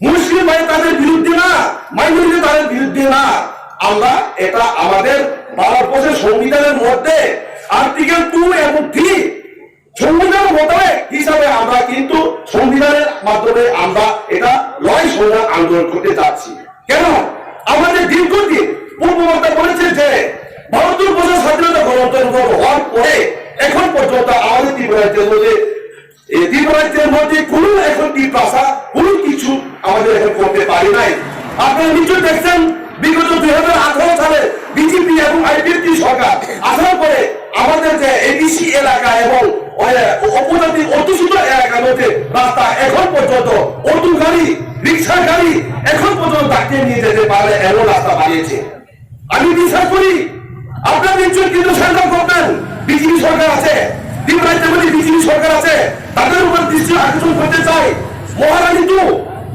মুসলিম ভাই তাদের বিরুদ্ধে না, মাইনরিটি তাদের বিরুদ্ধে না। আমরা এটা আমাদের ভারতবর্ষের সংবিধানের মধ্যে আর্টিকেল 2 এবং 3 সংবিধান মোতাবেক হিসাবে আমরা কিন্তু সংবিধানের মাধ্যমে আমরা এটা লড়াই সংগ্রাম আন্দোলন করতে যাচ্ছি। কেন? আমাদের দীর্ঘদিন পূর্ববর্তী বলেছে যে ভারতবর্ষের স্বাধীনতা গণতন্ত্র হওয়ার পরে এখন পর্যন্ত আমাদের ত্রিপুরাজ্যের মধ্যে কোনো এখন ভাষা কোনো কিছু আমাদের এখন করতে পারি নাই। আপনারা নিশ্চয় দেখছেন বিগত 2018 সালে বিজেপি এবং আইপিএফটি সরকার আসার পরে আমাদের যে এডিসি এলাকা এবং উপজাতি অধ্যুষিত এলাকার মধ্যে রাস্তা এখন পর্যন্ত অটো গাড়ি, রিক্সা গাড়ি এখন পর্যন্ত তাকে নিয়ে যেতে পারে এমন রাস্তা বানিয়েছে। আমি বিশ্বাস করি আপনার নিশ্চয় কিন্তু সেন্ট্রাল গভর্নমেন্ট বিজেপি সরকার আছে, ত্রিপুরাজ্যের মধ্যে বিজেপি সরকার আছে, তাদের উপর দৃষ্টি আকর্ষণ করতে চাই। মহারানী তো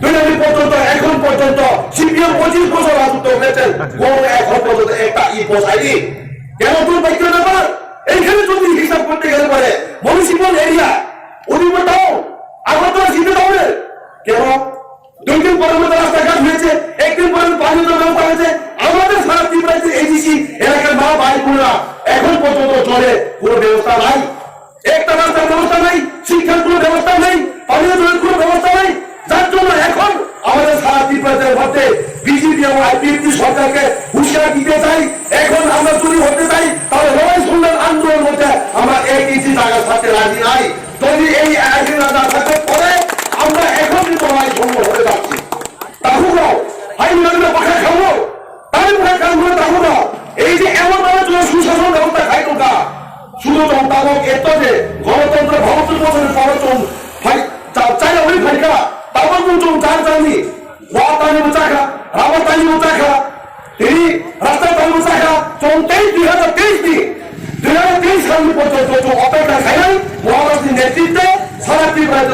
2000 পর্যন্ত এখন পর্যন্ত সিপিএম 25 বছর রাজত্ব করেছেন, কোন এখন পর্যন্ত একটা বসায়নি। কেন তোর বাক্য ব্যাপার? এইখানে যদি হিসাব করতে গেলে পারে মিউনিসিপাল এরিয়া অধিকার দাও আগরতলা সিটি টাউনের কেন 2 দিন পরে মধ্যে রাস্তাঘাট হয়েছে, একদিন পরে পানীয় জল ব্যবস্থা হয়েছে। আমাদের সারা ত্রিপুরাতে এডিসি এলাকার মা ভাই বোনেরা এখন পর্যন্ত চলে কোনো ব্যবস্থা নাই, একটা রাস্তার ব্যবস্থা নাই, শিক্ষার কোনো ব্যবস্থা নেই, পানীয় জলের কোনো ব্যবস্থা নেই। যার জন্য এখন আমাদের সারা ত্রিপুরার মধ্যে বিজেপি এবং আইপিএফটি সরকারকে হুঁশিয়ার দিতে চাই। এখন আমরা যদি হতে চাই তাহলে লড়াই সংগ্রাম আন্দোলনের মধ্যে আমরা এক ইঞ্চি জায়গার সাথে রাজি নাই। যদি এই একদিন রাজার সাথে পরে আমরা এখন কিন্তু লড়াই সংগ্রাম হতে যাচ্ছি। তাহলে আইন লাগলে পাখা খাবো, তাই পাখা খাবো তাহলে এই যে এমন ভাবে সুশাসন ব্যবস্থা খাই টোকা শুধু জনতাবক এত যে গণতন্ত্র ভারতের বছরের পরচন চাইলে ওই ভাইকা তারপর চুন চার চাননি ওয়া তানি মুচাখা রাবার তানি মুচাখা তিনি রাস্তায় তানি মুচাখা 2023 সাল পর্যন্ত অপেক্ষা খাই নাই মহারাষ্ট্রের নেতৃত্বে সারা ত্রিপুরায়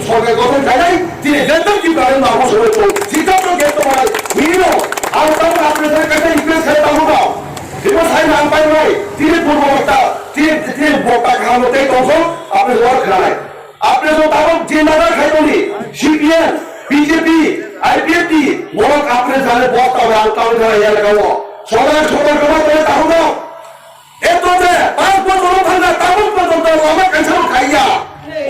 সরকার গঠন খাই নাই। তিনি গ্রেপ্তার কি করেন না অবসরে তো সিদ্ধান্ত গ্রেপ্তার করায় মিনিমাম আর তারপর আপনাদের কাছে রিকোয়েস্ট করে তাহলে দিবস আইন নাম পাই নাই তিনি পূর্ববর্তা তিনি বক্তা খাওয়ানোতেই তখন আপনি জোয়ার খেলায় আপনি তো তারপর যে নাগার খাইবনি সিপিএম বিজেপি আইপিএফটি বরং আপনি জানে বক্তা হবে আলকাউন এলাকাও সরকার সতর্ক করে তাহলে এত যে তারপর জনতা তারপর পর্যন্ত আমার কাছে খাইয়া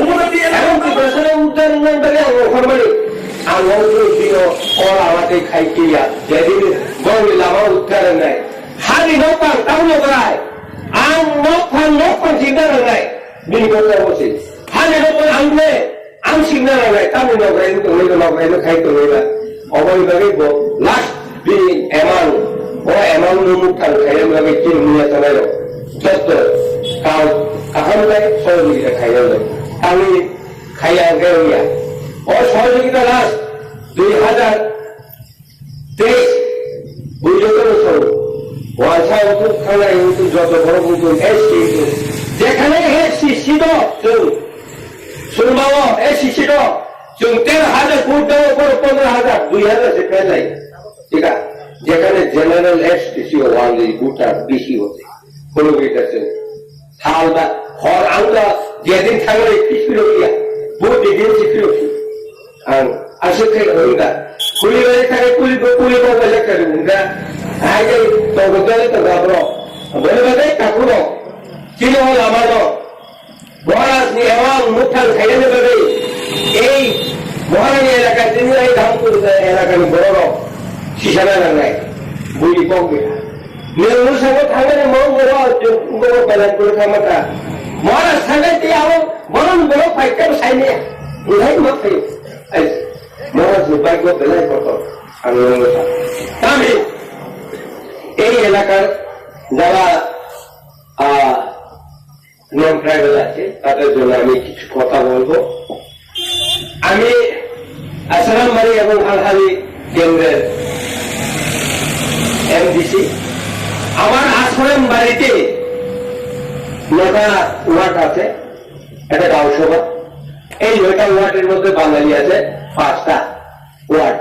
উপজাতি এখন কি বেসরে উদ্ধার করে ওখানে আমার আমাকে খাইকিয়া যেদিন গৌরী লাভা উদ্ধার নাই হারি নৌকান তাহলে করায় আম নৌকান সিগনাল নাই বিনিয়োগ বসে হারি নৌকান আনলে আম সিগনাল নাই তাহলে নৌকায় খাইতে হইবা অবৈধভাবে লাস্ট দিন এমান ও এমন মুখ খান খাইলে লাগে কি মুনিয়া চালাইল যত কাল কাহান যায় সহযোগিতা খাইয়া যায় আমি খাইয়া গেয়া ও সহযোগিতা লাস্ট 2023 বুঝতে সরু ওয়াছা উত্তর খানায় যত বড় বুঝুন এসছি যেখানে এসছি সিদ্ধ শুনবাব এসছি সিদ্ধ जों 13,000 ফুট দেওয়ার পর 15,000 2,000 से पहले ঠিক আছে যেখানে জেনারেল এসটিসি ওয়ান গুটা বেশি হচ্ছে কোনো গেটেছে সালদা হর আমরা যেদিন থাকলে কিছু কিয়া বহুত দিন শিখিও আর আসলে হইবা কুলি বাড়ি থাকে কুলি বলে করে উনকা আগে তো গলে তো গাবরো বলে বলে কাকুরো কি হল আমারো মহারাজ নি এমন মুঠাল খাইয়ে দেবে এই মহারানী এলাকা তিনি এই ধামপুর এলাকার বড় শিশানা নাই বুড়ি কমবে নির্মূল সাগর থাকলে মন বড় বাজার করে খামাটা মহারাজ থাকলে কি আমার মরণ বড় পাইকার সাইনে বুঝাই মাথায় মহারাজ উপায় বেলায় কত আমি এই এলাকার যারা নন ট্রাইবাল আছে তাদের জন্য আমি কিছু কথা বলবো। আমি আসারাম বাড়ি এবং হালহালি কেন্দ্রের এমডিসি আমার আসারাম বাড়িতে 9টা ওয়ার্ড আছে, একটা গাঁওসভা। এই 9টা ওয়ার্ডের মধ্যে বাঙালি আছে 5টা ওয়ার্ড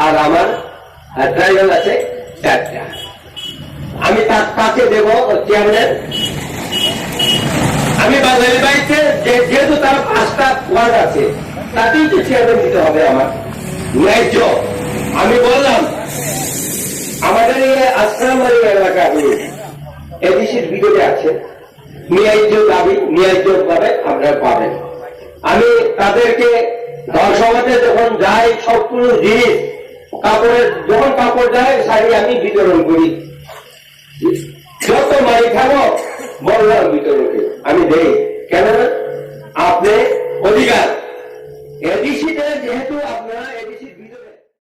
আর আমার ট্রাইবাল আছে 4টা। আমি তার কাছে দেব চেয়ারম্যান। আমি বাঙালি বাড়িতে যেহেতু তার 5টা ওয়ার্ড আছে তাতেই তো চেয়ারম্যান দিতে হবে আমার ন্যায্য। আমি বললাম আমাদের এই আশ্রমবাড়ি এলাকাগুলো এডিসির ভিতরে আছে, ন্যায্য দাবি ন্যায্য ভাবে আপনারা পাবেন। আমি তাদেরকে সমাজে যখন যাই সবগুলো জিনিস কাপড়ের যখন কাপড় যায় শাড়ি আমি বিতরণ করি, যত মারি খাবো বললাম বিতরণ করি আমি দেই, কেন আপনি অধিকার